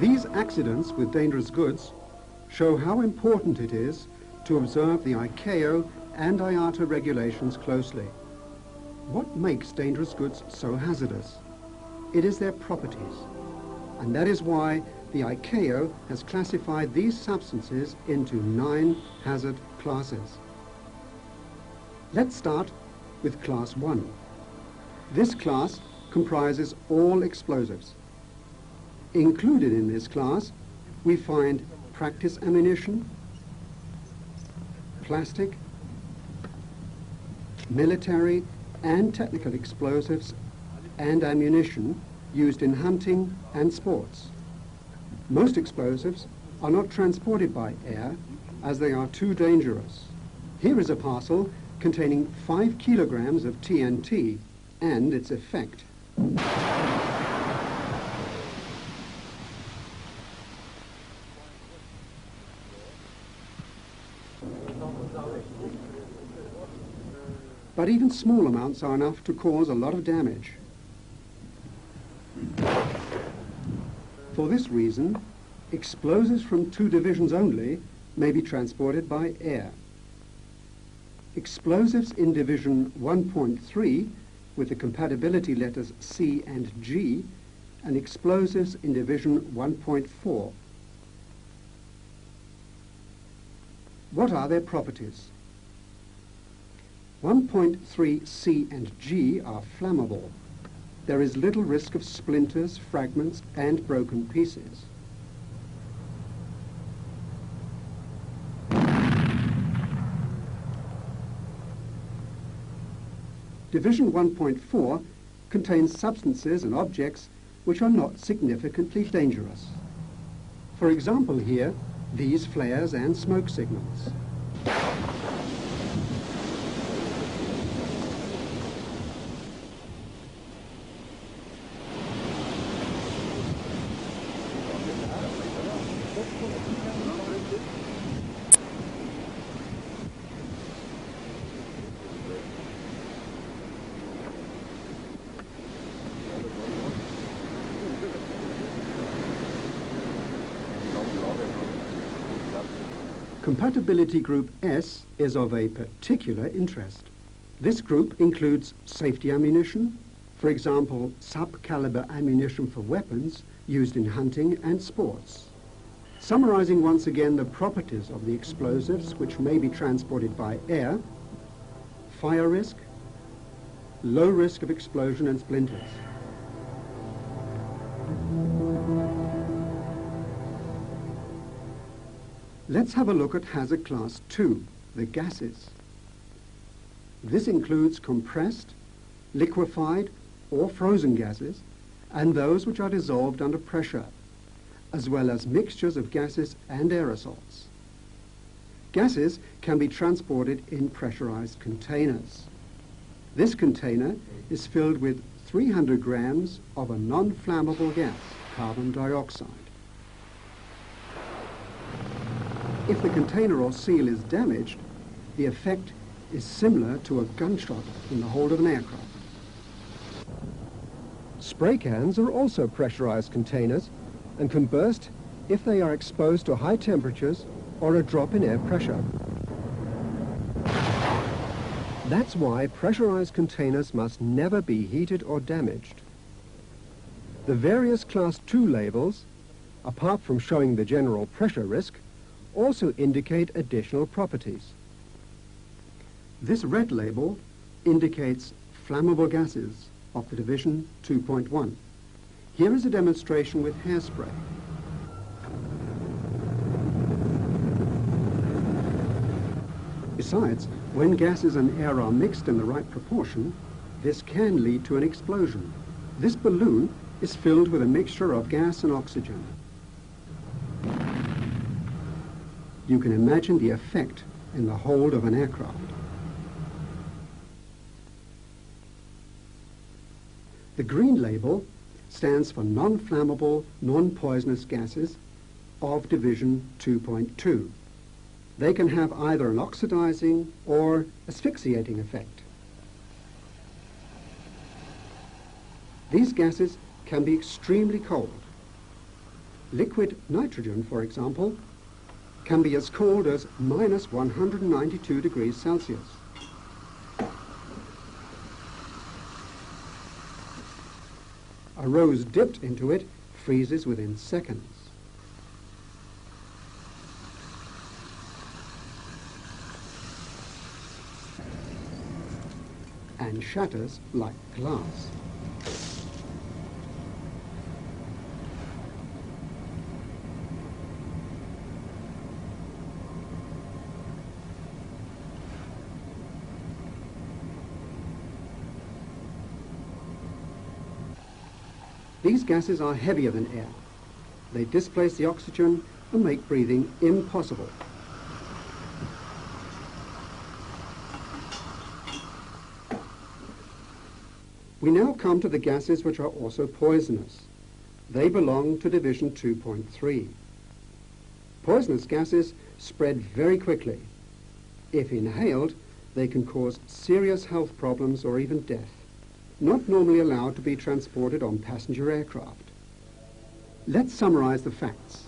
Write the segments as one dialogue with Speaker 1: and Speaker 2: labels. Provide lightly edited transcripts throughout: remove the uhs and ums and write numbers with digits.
Speaker 1: These accidents with dangerous goods show how important it is to observe the ICAO and IATA regulations closely. What makes dangerous goods so hazardous? It is their properties, and that is why the ICAO has classified these substances into 9 hazard classes. Let's start with Class 1. This class comprises all explosives. Included in this class, we find practice ammunition, plastic, military and technical explosives and ammunition used in hunting and sports. Most explosives are not transported by air as they are too dangerous. Here is a parcel containing 5 kilograms of TNT and its effect. But even small amounts are enough to cause a lot of damage. For this reason, explosives from 2 divisions only may be transported by air. Explosives in Division 1.3 with the compatibility letters C and G, and explosives in Division 1.4. What are their properties? 1.3 C and G are flammable. There is little risk of splinters, fragments, and broken pieces. Division 1.4 contains substances and objects which are not significantly dangerous. For example here, these flares and smoke signals. Compatibility Group S is of a particular interest. This group includes safety ammunition, for example, sub-caliber ammunition for weapons used in hunting and sports. Summarizing once again the properties of the explosives which may be transported by air: fire risk, low risk of explosion and splinters. Let's have a look at Hazard Class 2, the gases. This includes compressed, liquefied or frozen gases and those which are dissolved under pressure, as well as mixtures of gases and aerosols. Gases can be transported in pressurized containers. This container is filled with 300 grams of a non-flammable gas, carbon dioxide. If the container or seal is damaged, the effect is similar to a gunshot in the hold of an aircraft. Spray cans are also pressurized containers and can burst if they are exposed to high temperatures or a drop in air pressure. That's why pressurized containers must never be heated or damaged. The various Class 2 labels, apart from showing the general pressure risk, also indicate additional properties. This red label indicates flammable gases of the Division 2.1. Here is a demonstration with hairspray. Besides, when gases and air are mixed in the right proportion, this can lead to an explosion. This balloon is filled with a mixture of gas and oxygen. You can imagine the effect in the hold of an aircraft. The green label stands for non-flammable, non-poisonous gases of Division 2.2. They can have either an oxidizing or asphyxiating effect. These gases can be extremely cold. Liquid nitrogen, for example, can be as cold as minus 192 degrees Celsius. A rose dipped into it freezes within seconds. And shatters like glass. These gases are heavier than air. They displace the oxygen and make breathing impossible. We now come to the gases which are also poisonous. They belong to division 2.3. Poisonous gases spread very quickly. If inhaled, they can cause serious health problems or even death. Not normally allowed to be transported on passenger aircraft. Let's summarize the facts.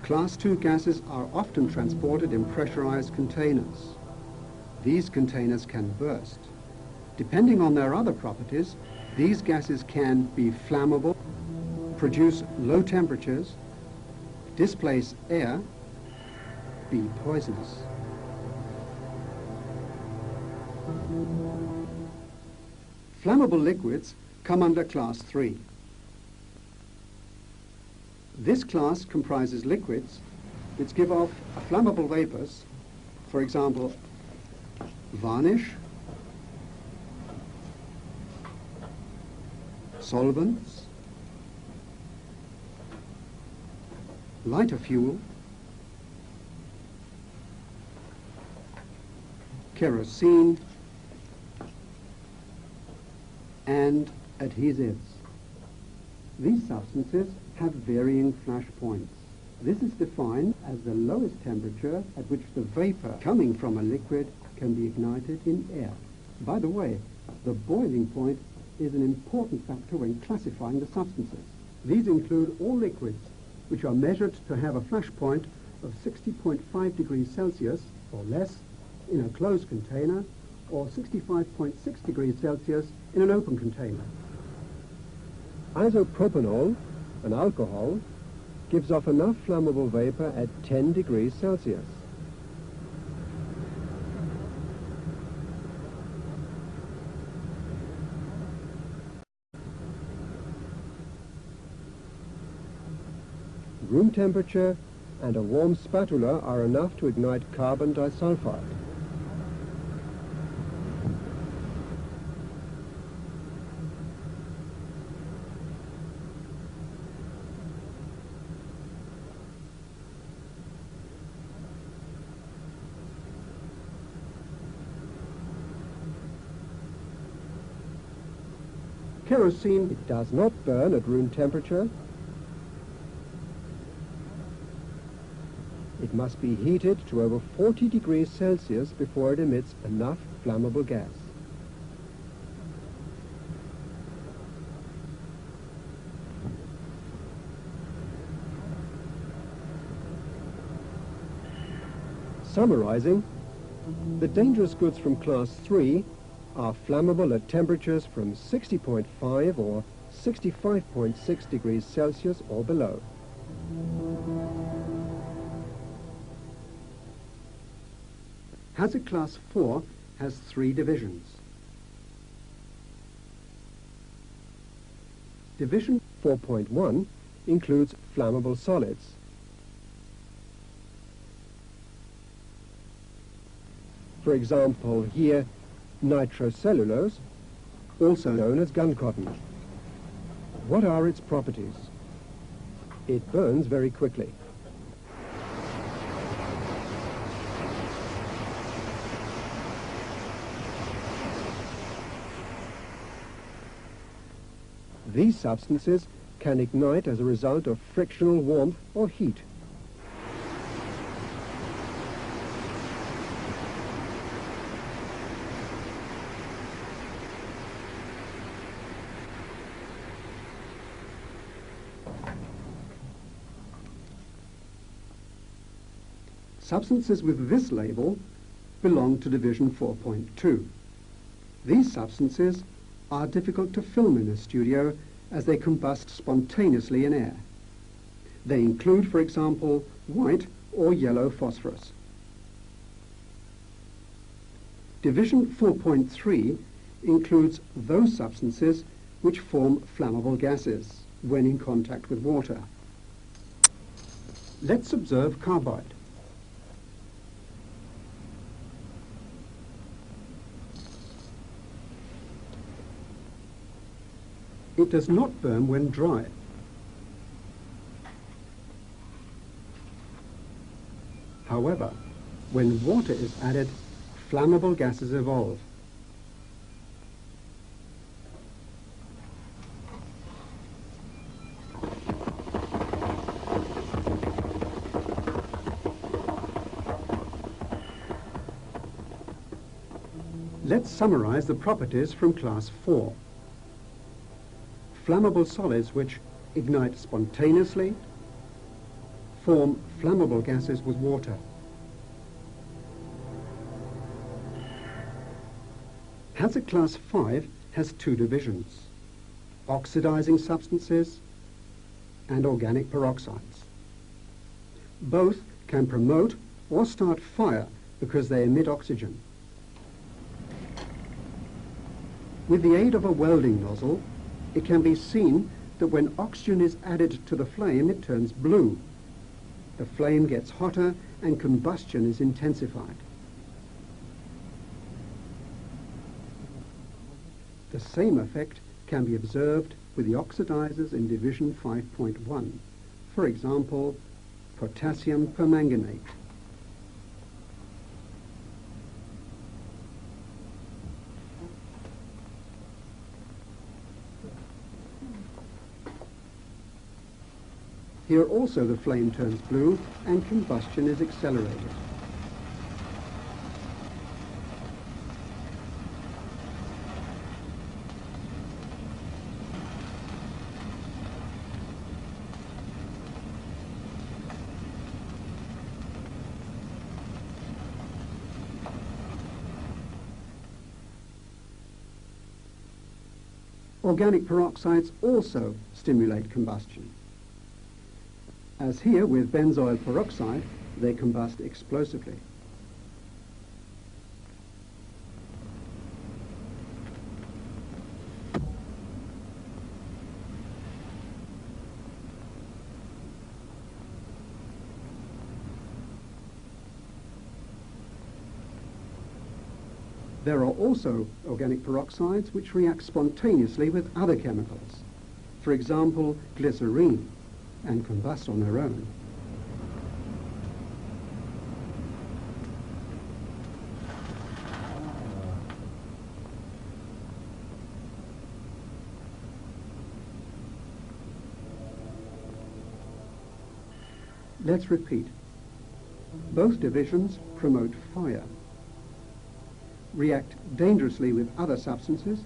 Speaker 1: Class 2 gases are often transported in pressurized containers. These containers can burst. Depending on their other properties, these gases can be flammable, produce low temperatures, displace air, be poisonous. Flammable liquids come under class 3. This class comprises liquids which give off flammable vapors, for example, varnish, solvents, lighter fuel, kerosene, and adhesives. These substances have varying flash points. This is defined as the lowest temperature at which the vapor coming from a liquid can be ignited in air. By the way, the boiling point is an important factor when classifying the substances. These include all liquids which are measured to have a flash point of 60.5 degrees Celsius or less in a closed container, or 65.6 degrees Celsius in an open container. Isopropanol, an alcohol, gives off enough flammable vapor at 10 degrees Celsius. Room temperature and a warm spatula are enough to ignite carbon disulfide. Kerosene, it does not burn at room temperature. It must be heated to over 40 degrees Celsius before it emits enough flammable gas. Summarizing, the dangerous goods from class 3 are flammable at temperatures from 60.5 or 65.6 degrees Celsius or below. Hazard class 4 has 3 divisions. Division 4.1 includes flammable solids. For example, here, nitrocellulose, also known as gun cotton. What are its properties? It burns very quickly. These substances can ignite as a result of frictional warmth or heat. Substances with this label belong to Division 4.2. These substances are difficult to film in a studio as they combust spontaneously in air. They include, for example, white or yellow phosphorus. Division 4.3 includes those substances which form flammable gases when in contact with water. Let's observe carbide. It does not burn when dry. However, when water is added, flammable gases evolve. Let's summarize the properties from Class 4. Flammable solids which ignite spontaneously form flammable gases with water. Hazard Class 5 has two divisions: oxidizing substances and organic peroxides. Both can promote or start fire because they emit oxygen. With the aid of a welding nozzle, it can be seen that when oxygen is added to the flame, it turns blue. The flame gets hotter and combustion is intensified. The same effect can be observed with the oxidizers in Division 5.1. For example, potassium permanganate. Here also the flame turns blue and combustion is accelerated. Organic peroxides also stimulate combustion. As here with benzoyl peroxide, they combust explosively. There are also organic peroxides which react spontaneously with other chemicals, for example, glycerine, and combust on their own. Let's repeat. Both divisions promote fire, react dangerously with other substances,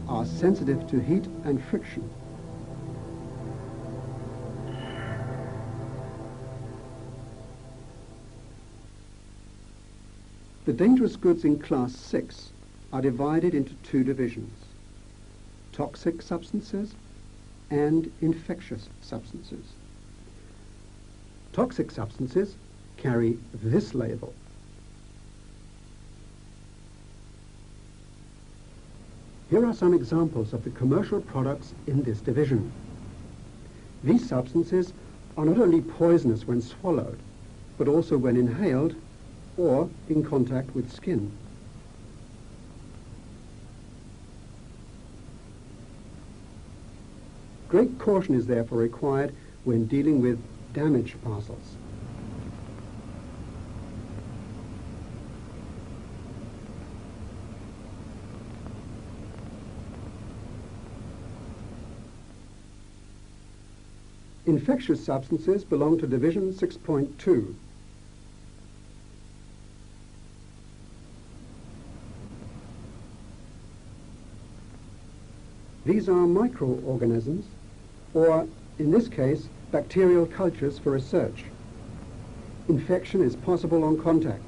Speaker 1: are sensitive to heat and friction. The dangerous goods in Class 6 are divided into two divisions: toxic substances and infectious substances. Toxic substances carry this label. Here are some examples of the commercial products in this division. These substances are not only poisonous when swallowed, but also when inhaled or in contact with skin. Great caution is therefore required when dealing with damaged parcels. Infectious substances belong to Division 6.2. These are microorganisms, or in this case, bacterial cultures for research. Infection is possible on contact.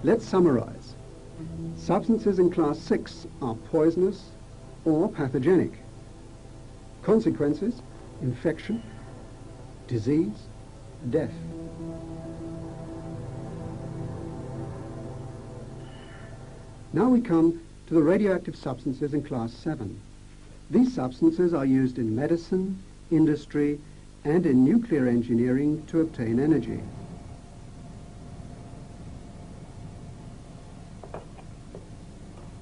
Speaker 1: Let's summarize. Substances in class 6 are poisonous or pathogenic. Consequences: infection, disease, death. Now we come to the radioactive substances in class 7. These substances are used in medicine, industry, and in nuclear engineering to obtain energy.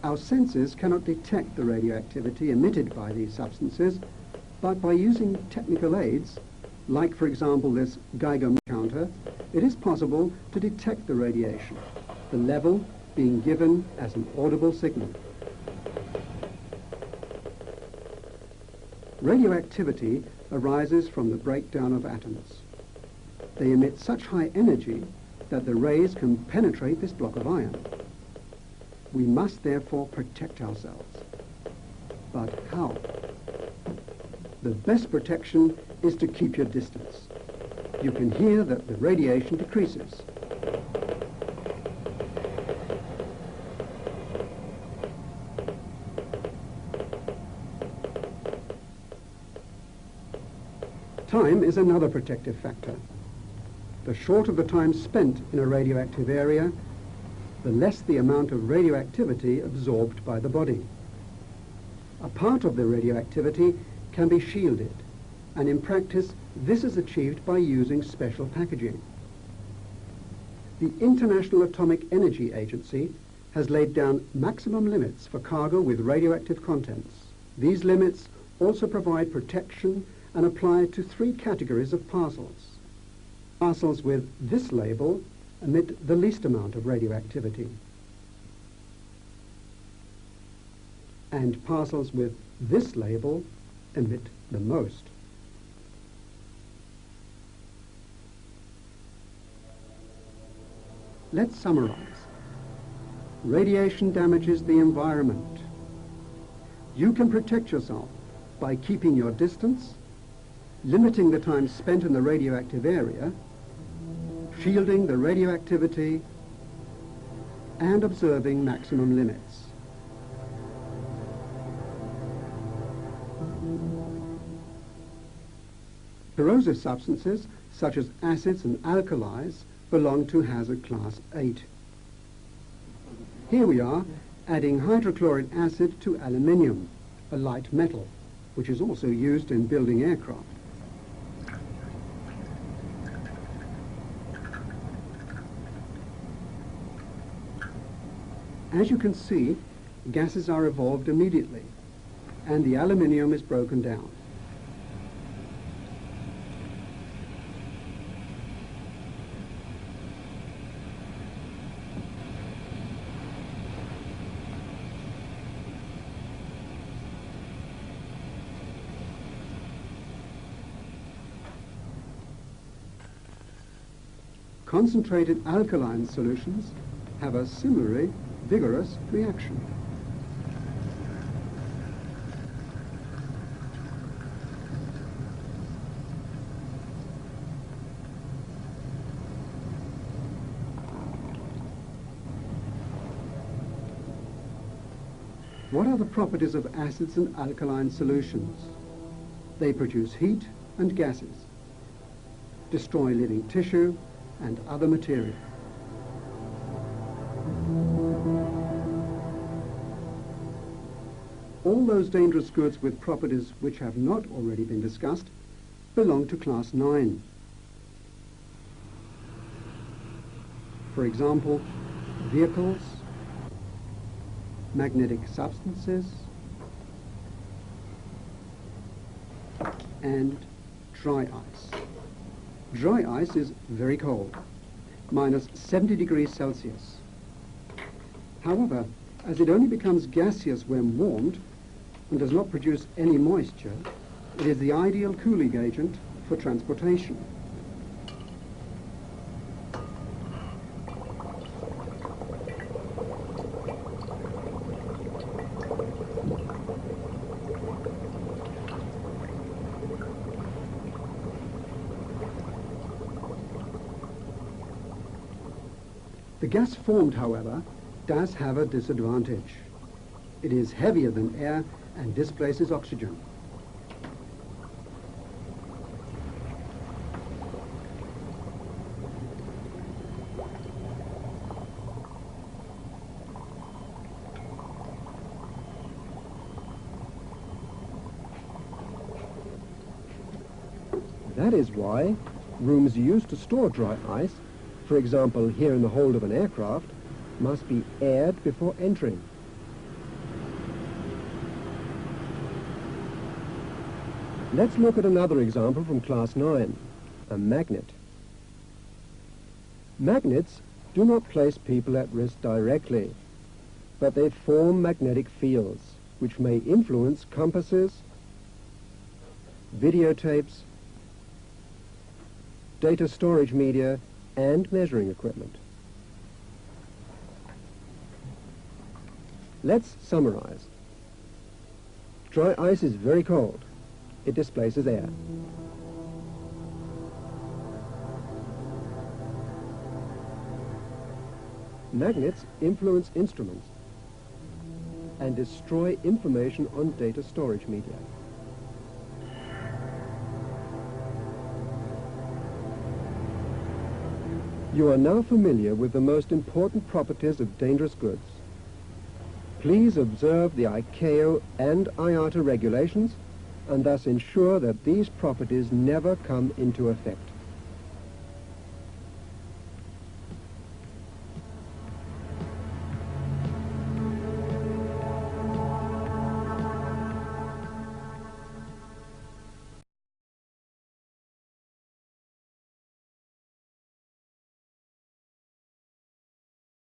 Speaker 1: Our senses cannot detect the radioactivity emitted by these substances, but by using technical aids, like for example this Geiger counter, it is possible to detect the radiation, the level being given as an audible signal. Radioactivity arises from the breakdown of atoms. They emit such high energy that the rays can penetrate this block of iron. We must therefore protect ourselves. But how? The best protection is to keep your distance. You can hear that the radiation decreases. Time is another protective factor. The shorter the time spent in a radioactive area, the less the amount of radioactivity absorbed by the body. A part of the radioactivity can be shielded, and in practice this is achieved by using special packaging. The International Atomic Energy Agency has laid down maximum limits for cargo with radioactive contents. These limits also provide protection and apply to 3 categories of parcels. Parcels with this label emit the least amount of radioactivity, and parcels with this label emit the most. Let's summarize. Radiation damages the environment. You can protect yourself by keeping your distance, limiting the time spent in the radioactive area, shielding the radioactivity, and observing maximum limits. Corrosive substances, such as acids and alkalis, belong to hazard class 8. Here we are adding hydrochloric acid to aluminium, a light metal, which is also used in building aircraft. As you can see, gases are evolved immediately, and the aluminium is broken down. Concentrated alkaline solutions have a similarly vigorous reaction. What are the properties of acids and alkaline solutions? They produce heat and gases, destroy living tissue and other material. All those dangerous goods with properties which have not already been discussed belong to class 9. For example, vehicles, magnetic substances, and dry ice. Dry ice is very cold, minus 70 degrees Celsius. However, as it only becomes gaseous when warmed and does not produce any moisture, it is the ideal cooling agent for transportation. The gas formed, however, does have a disadvantage. It is heavier than air and displaces oxygen. That is why rooms used to store dry ice, for example here in the hold of an aircraft, must be aired before entering. Let's look at another example from Class 9, a magnet. Magnets do not place people at risk directly, but they form magnetic fields which may influence compasses, videotapes, data storage media, and measuring equipment. Let's summarize. Dry ice is very cold. It displaces air. Magnets influence instruments and destroy information on data storage media. You are now familiar with the most important properties of dangerous goods. Please observe the ICAO and IATA regulations and thus ensure that these properties never come into effect.